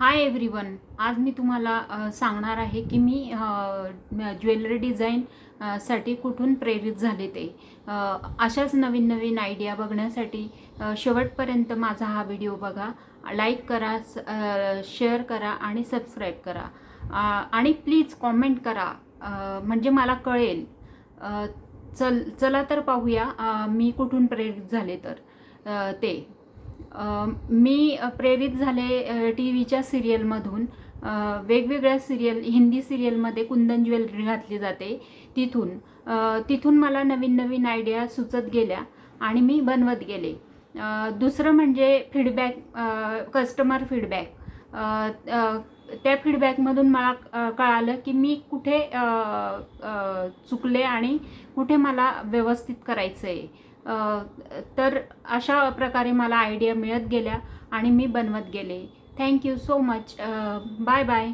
Hi everyone. आज मी तुम्हाला सांगणार आहे की मी ज्वेलरी डिझाईन साठी कुठून प्रेरित झाले ते. अशाच नवीन नवीन आयडिया बघण्यासाठी शेवटपर्यंत माझा हा व्हिडिओ बघा. लाईक करा, शेअर करा आणि सबस्क्राईब करा. आणि प्लीज कॉमेंट करा, म्हणजे मला कळेल. चला तर पाहूया मी कुठून प्रेरित झाले तर ते. मी प्रेरित झाले टी व्हीच्या सिरियलमधून. वेगवेगळ्या सिरियल, हिंदी सिरियलमध्ये कुंदन ज्वेलरी घातली जाते तिथून मला नवीन नवीन आयडिया सुचत गेल्या आणि मी बनवत गेले. दुसरं म्हणजे फीडबॅक, कस्टमर फीडबॅक. त्या फीडबॅकमधून मला कळालं की मी कुठे चुकले आणि कुठे मला व्यवस्थित करायचं आहे. तर अशा प्रकारे मला आयडिया मिळत गेल्या आणि मी बनवत गेले. Thank you so much. Bye bye.